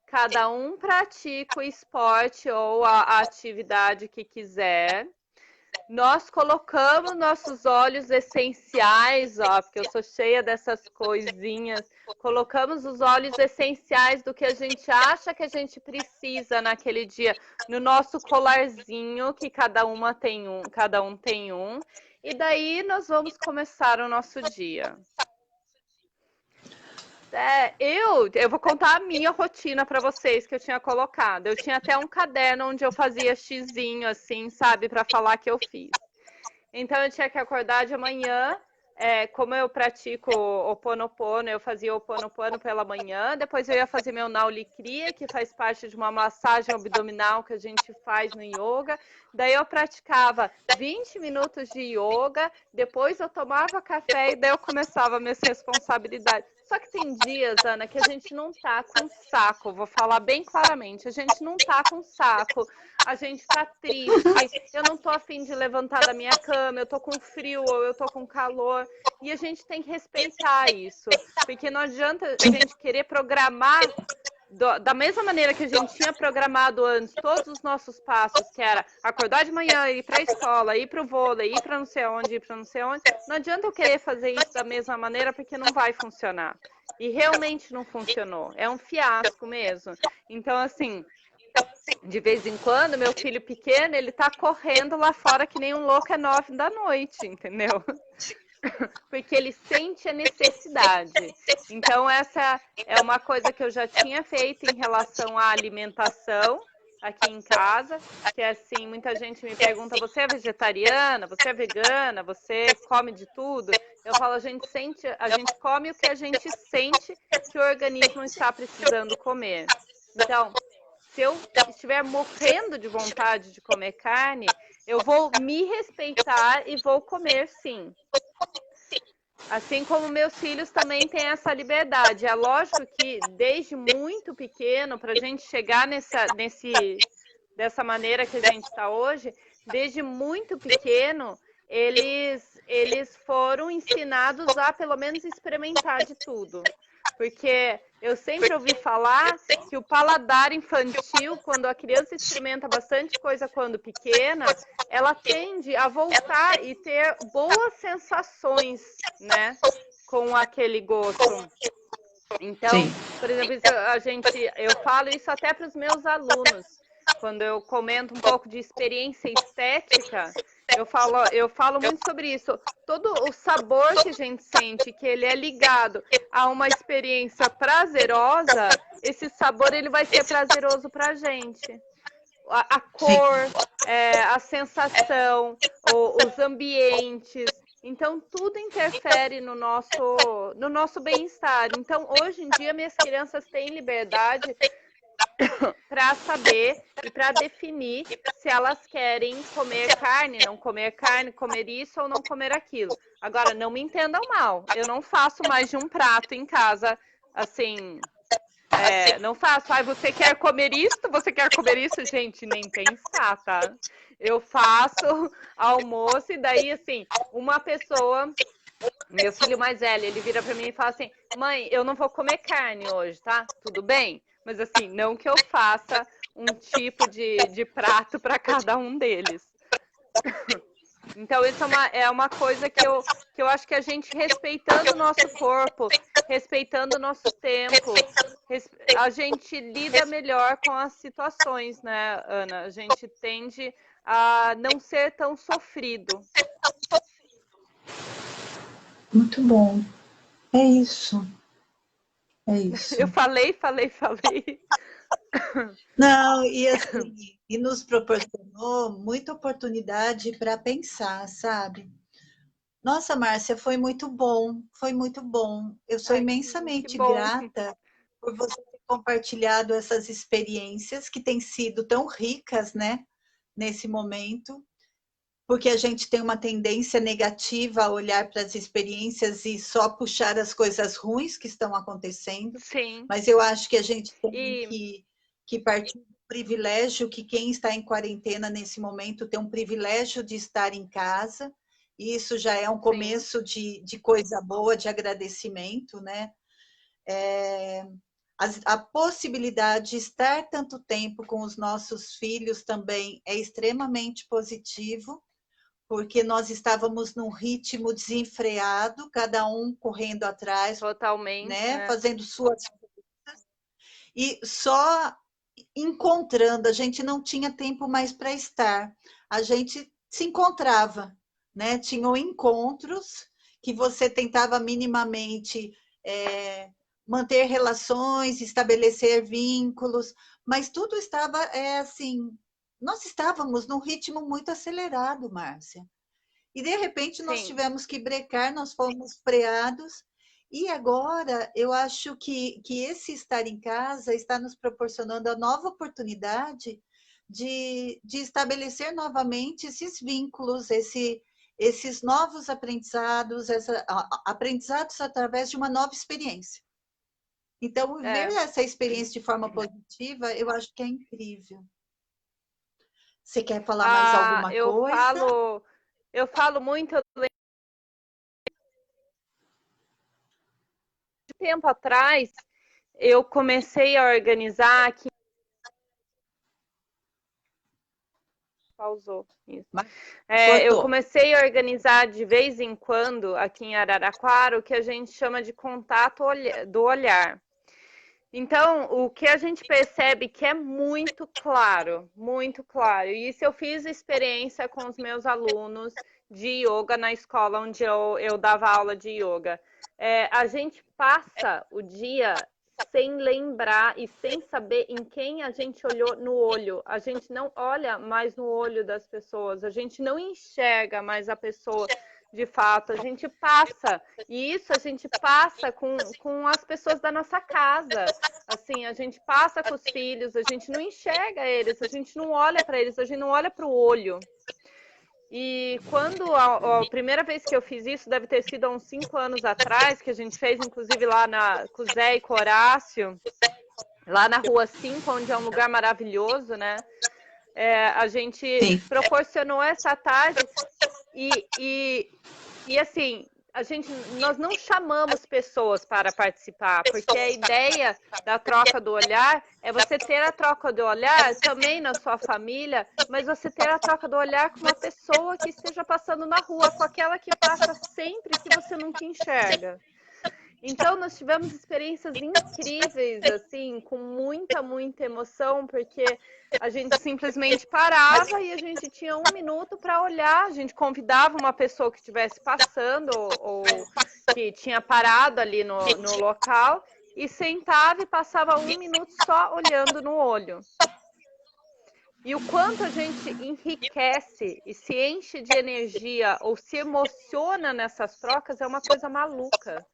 cada um pratica o esporte ou a atividade que quiser. Nós colocamos nossos óleos essenciais, ó, porque eu sou cheia dessas coisinhas. Colocamos os óleos essenciais do que a gente acha que a gente precisa naquele dia no nosso colarzinho, que cada um tem um. E daí nós vamos começar o nosso dia. Eu vou contar a minha rotina para vocês que eu tinha colocado. Eu tinha até um caderno onde eu fazia xizinho, assim, sabe, para falar que eu fiz. Então eu tinha que acordar de manhã, como eu pratico o Ho'oponopono, eu fazia o Ho'oponopono pela manhã, depois eu ia fazer meu Nauli Kriya, que faz parte de uma massagem abdominal que a gente faz no yoga. Daí eu praticava 20 minutos de yoga, depois eu tomava café e daí eu começava minhas responsabilidades. Só que tem dias, Ana, que a gente não tá com saco, vou falar bem claramente, a gente não tá com saco, a gente tá triste, eu não tô afim de levantar da minha cama, eu tô com frio ou eu tô com calor, e a gente tem que respeitar isso, porque não adianta a gente querer programar da mesma maneira que a gente tinha programado antes todos os nossos passos, que era acordar de manhã, ir para a escola, ir para o vôlei, ir para não sei onde, ir para não sei onde. Não adianta eu querer fazer isso da mesma maneira, porque não vai funcionar. E realmente não funcionou. É um fiasco mesmo. Então, assim, de vez em quando, meu filho pequeno, ele tá correndo lá fora que nem um louco, é 9 da noite, entendeu? Porque ele sente a necessidade. Então, essa é uma coisa que eu já tinha feito em relação à alimentação aqui em casa, que é assim, muita gente me pergunta, você é vegetariana, você é vegana, você come de tudo? Eu falo, a gente come o que a gente sente que o organismo está precisando comer. Então, se eu estiver morrendo de vontade de comer carne, eu vou me respeitar e vou comer sim. Assim como meus filhos também têm essa liberdade. É lógico que desde muito pequeno, para a gente chegar dessa maneira que a gente está hoje, desde muito pequeno, eles foram ensinados a pelo menos experimentar de tudo. Porque eu sempre ouvi falar que o paladar infantil, quando a criança experimenta bastante coisa quando pequena, ela tende a voltar e ter boas sensações, né, com aquele gosto. Então, sim, por exemplo, eu falo isso até para os meus alunos. Quando eu comento um pouco de experiência estética, eu falo muito sobre isso. Todo o sabor que a gente sente, que ele é ligado a uma experiência prazerosa, esse sabor ele vai ser prazeroso para a gente. a Sim. cor, a sensação, os ambientes. Então, tudo interfere no nosso bem-estar. Então, hoje em dia, minhas crianças têm liberdade para saber e para definir se elas querem comer carne, não comer carne, comer isso ou não comer aquilo. Agora, não me entendam mal, eu não faço mais de um prato em casa, assim, não faço. Ah, você quer comer isso? Você quer comer isso? Gente, nem pensar, tá? Eu faço almoço e daí, assim, uma pessoa, meu filho mais velho, ele vira pra mim e fala assim: mãe, eu não vou comer carne hoje, tá? Tudo bem? Mas assim, não que eu faça um tipo de prato para cada um deles. Então, isso é uma coisa que eu acho que a gente, respeitando o nosso corpo, respeitando o nosso tempo, a gente lida melhor com as situações, né, Ana? A gente tende a não ser tão sofrido. Muito bom. É isso. É Eu isso. falei. Não, e assim, e nos proporcionou muita oportunidade para pensar, sabe? Nossa, Márcia, foi muito bom, foi muito bom. Eu sou Ai, que imensamente bom. grata por você ter compartilhado essas experiências que têm sido tão ricas, né, nesse momento, porque a gente tem uma tendência negativa a olhar para as experiências e só puxar as coisas ruins que estão acontecendo, Sim. mas eu acho que a gente tem E que partir do privilégio que quem está em quarentena nesse momento tem um privilégio de estar em casa, e isso já é um sim, começo de coisa boa, de agradecimento, né? A possibilidade de estar tanto tempo com os nossos filhos também é extremamente positivo, porque nós estávamos num ritmo desenfreado, cada um correndo atrás, totalmente, né, né? fazendo suas e só encontrando, a gente não tinha tempo mais para estar. A gente se encontrava, né? Tinham encontros que você tentava minimamente manter relações, estabelecer vínculos, mas tudo estava assim. Nós estávamos num ritmo muito acelerado, Márcia. E de repente nós Sim, tivemos que brecar, nós fomos freados. E agora eu acho que esse estar em casa está nos proporcionando a nova oportunidade de estabelecer novamente esses vínculos, esses novos aprendizados, aprendizados através de uma nova experiência. Então, ver é. essa experiência de forma positiva, eu acho que é incrível. Você quer falar mais Ah, alguma coisa? eu falo muito, de tempo atrás, eu comecei a organizar aqui, pausou isso. Eu Cortou. comecei a organizar de vez em quando aqui em Araraquara o que a gente chama de contato do olhar. Então, o que a gente percebe que é muito claro, muito claro. E isso eu fiz experiência com os meus alunos de yoga na escola onde eu dava aula de yoga. A gente passa o dia sem lembrar e sem saber em quem a gente olhou no olho. A gente não olha mais no olho das pessoas, a gente não enxerga mais a pessoa de fato, a gente passa. E isso a gente passa com as pessoas da nossa casa. Assim, a gente passa com os filhos, a gente não enxerga eles, a gente não olha para eles, a gente não olha para o olho. E quando a primeira vez que eu fiz isso, deve ter sido há uns 5 anos atrás, que a gente fez, inclusive, lá com o Zé e com o Horácio, lá na Rua 5, onde é um lugar maravilhoso, né? A gente Sim. proporcionou essa tarde e assim, nós não chamamos pessoas para participar, porque a ideia da troca do olhar é você ter a troca do olhar também na sua família, mas você ter a troca do olhar com uma pessoa que esteja passando na rua, com aquela que passa sempre que você nunca enxerga. Então, nós tivemos experiências incríveis, assim, com muita, muita emoção, porque a gente simplesmente parava e a gente tinha um minuto para olhar. A gente convidava uma pessoa que estivesse passando ou que tinha parado ali no local e sentava e passava um minuto só olhando no olho. E o quanto a gente enriquece e se enche de energia ou se emociona nessas trocas é uma coisa maluca.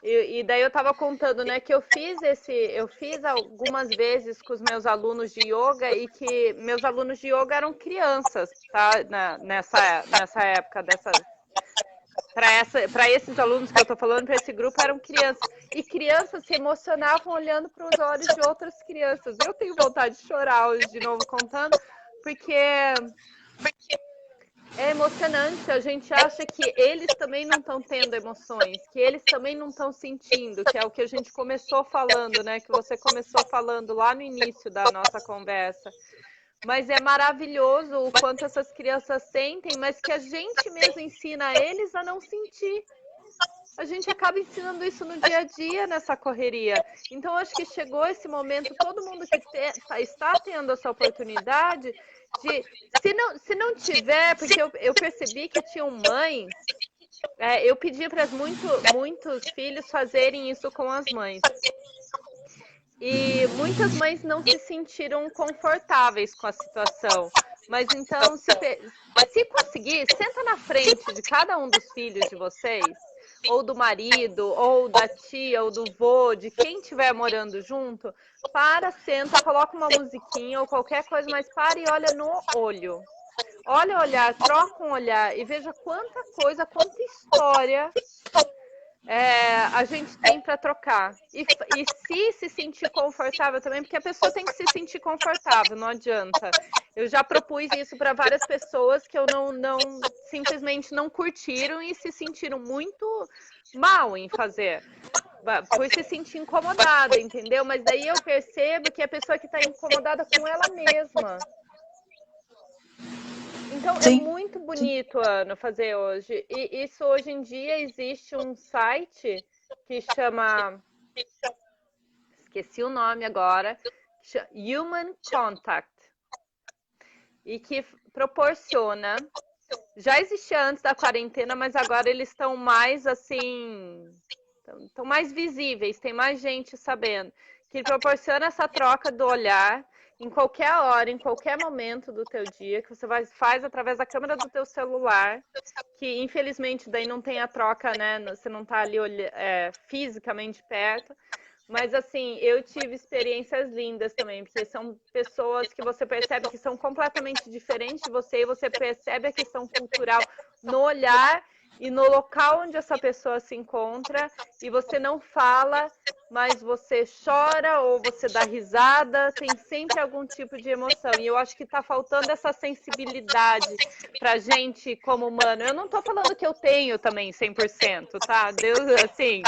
E daí eu estava contando, né, que eu fiz algumas vezes com os meus alunos de yoga e que meus alunos de yoga eram crianças, tá? Nessa época dessas para esses alunos que eu estou falando, para esse grupo, eram crianças. E crianças se emocionavam olhando para os olhos de outras crianças. Eu tenho vontade de chorar hoje de novo contando, porque é emocionante. A gente acha que eles também não estão tendo emoções, que eles também não estão sentindo, que é o que a gente começou falando, né? Que você começou falando lá no início da nossa conversa. Mas é maravilhoso o quanto essas crianças sentem, mas que a gente mesmo ensina eles a não sentir. A gente acaba ensinando isso no dia a dia, nessa correria. Então, acho que chegou esse momento, todo mundo que está tendo essa oportunidade de, se não tiver, porque eu percebi que tinham mães, eu pedi para muitos filhos fazerem isso com as mães. E muitas mães não se sentiram confortáveis com a situação. Mas então, se conseguir, senta na frente de cada um dos filhos de vocês, ou do marido, ou da tia, ou do vô, de quem estiver morando junto, senta, coloca uma musiquinha ou qualquer coisa, mas para e olha no olho. Olha o olhar, troca um olhar e veja quanta coisa, quanta história a gente tem para trocar. E se sentir confortável também, porque a pessoa tem que se sentir confortável, não adianta. Eu já propus isso para várias pessoas que eu não simplesmente não curtiram e se sentiram muito mal em fazer. Por se sentir incomodada, entendeu? Mas daí eu percebo que a pessoa que está incomodada com ela mesma. Então, é Sim, muito sim. bonito, Ana, fazer hoje. E isso, hoje em dia, existe um site que chama... Esqueci o nome agora. Human Contact. E que proporciona... Já existia antes da quarentena, mas agora eles estão mais, assim... Estão mais visíveis, tem mais gente sabendo. Que proporciona essa troca do olhar em qualquer hora, em qualquer momento do teu dia, que você faz através da câmera do teu celular, que infelizmente daí não tem a troca, né? Você não tá ali fisicamente perto. Mas assim, eu tive experiências lindas também, porque são pessoas que você percebe que são completamente diferentes de você, e você percebe a questão cultural no olhar e no local onde essa pessoa se encontra, e você não fala, mas você chora ou você dá risada, tem sempre algum tipo de emoção. E eu acho que está faltando essa sensibilidade pra gente como humano. Eu não estou falando que eu tenho também 100%, tá? Deus, assim,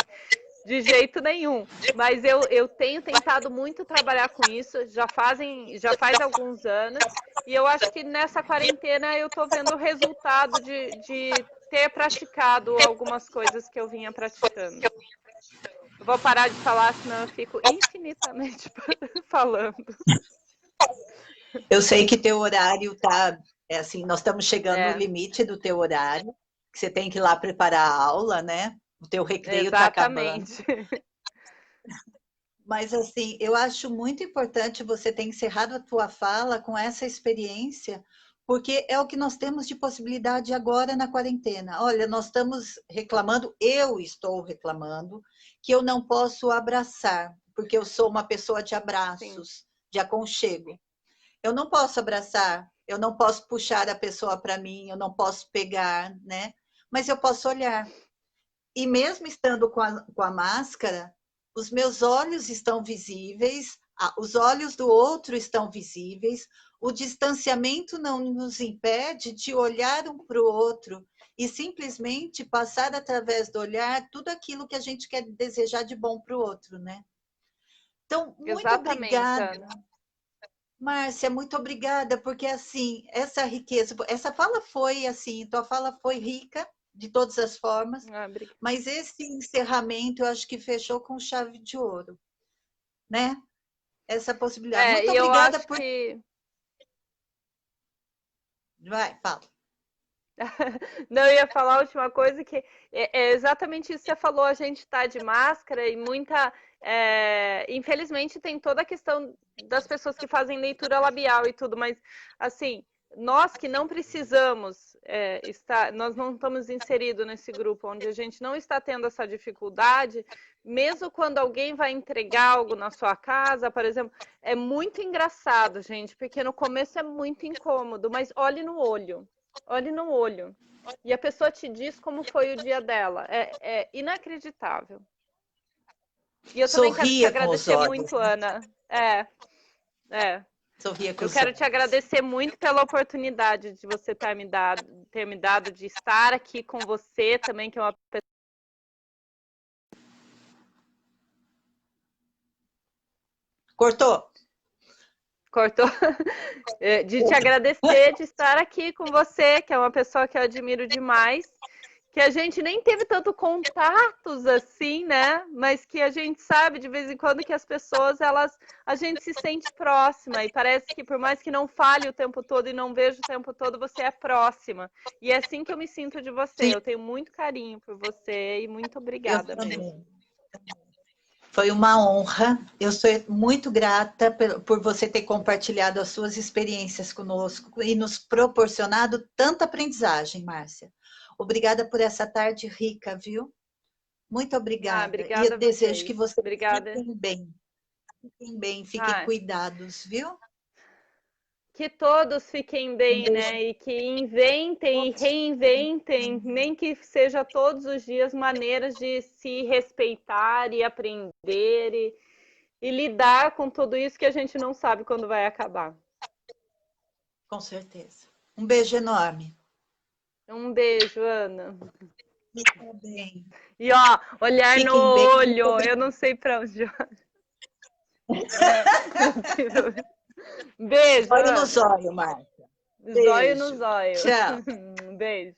de jeito nenhum. Mas eu tenho tentado muito trabalhar com isso, já faz alguns anos, e eu acho que nessa quarentena eu estou vendo o resultado de ter praticado algumas coisas que eu vinha praticando. Eu vou parar de falar, senão eu fico infinitamente falando. Eu sei que teu horário tá, assim, nós estamos chegando no É, limite do teu horário, que você tem que ir lá preparar a aula, né? O teu recreio está acabando. exatamente. Mas, assim, eu acho muito importante você ter encerrado a tua fala com essa experiência, porque é o que nós temos de possibilidade agora na quarentena. Olha, nós estamos reclamando, eu estou reclamando, que eu não posso abraçar, porque eu sou uma pessoa de Sim, abraços, de aconchego. Eu não posso abraçar, eu não posso puxar a pessoa para mim, eu não posso pegar, né? Mas eu posso olhar. E mesmo estando com a máscara, os meus olhos estão visíveis, os olhos do outro estão visíveis, o distanciamento não nos impede de olhar um para o outro e simplesmente passar através do olhar tudo aquilo que a gente quer desejar de bom para o outro, né? Então, muito exatamente, obrigada, Ana. Márcia, muito obrigada, porque assim, essa riqueza, essa fala foi assim, tua fala foi rica de todas as formas, Ah, obrigada. mas esse encerramento eu acho que fechou com chave de ouro, né? Essa possibilidade. Muito E eu obrigada acho por. que Vai, fala. Não, eu ia falar a última coisa que é exatamente isso que você falou, a gente está de máscara e infelizmente tem toda a questão das pessoas que fazem leitura labial e tudo, mas assim, nós que não precisamos estar, nós não estamos inseridos nesse grupo onde a gente não está tendo essa dificuldade, mesmo quando alguém vai entregar algo na sua casa, por exemplo, é muito engraçado, gente, porque no começo é muito incômodo, mas olhe no olho. Olhe no olho. E a pessoa te diz como foi o dia dela. É inacreditável. E eu também quero te Sorria com os agradecer olhos, muito, né? Ana. É. Sorria com Eu os quero te olhos. agradecer muito pela oportunidade de você ter me dado de estar aqui com você também, que é uma pessoa. Cortou? Cortou. De te agradecer de estar aqui com você, que é uma pessoa que eu admiro demais. Que a gente nem teve tanto contatos assim, né? Mas que a gente sabe de vez em quando que as pessoas, a gente se sente próxima e parece que por mais que não fale o tempo todo e não veja o tempo todo, você é próxima. E é assim que eu me sinto de você. Sim, Eu tenho muito carinho por você e muito eu obrigada mesmo. também. Foi uma honra. Eu sou muito grata por você ter compartilhado as suas experiências conosco e nos proporcionado tanta aprendizagem, Márcia. Obrigada por essa tarde rica, viu? Muito obrigada. E eu Obrigada a desejo vocês. que vocês Obrigada. fiquem bem. Fiquem bem, fiquem Ah, cuidados, viu? que todos fiquem Um bem, beijo. né? E que inventem e reinventem, nem que seja todos os dias, maneiras de se respeitar e aprender e lidar com tudo isso que a gente não sabe quando vai acabar. Com certeza. Um beijo enorme. Um beijo, Ana. Fiquem bem. E ó, olhar no Fiquem bem. Muito olho, eu obrigada. não sei para onde. Não sei pra onde. Beijo, Olho no Ana. zóio, Márcia. Zóio no Beijo. zóio. Tchau. Beijo.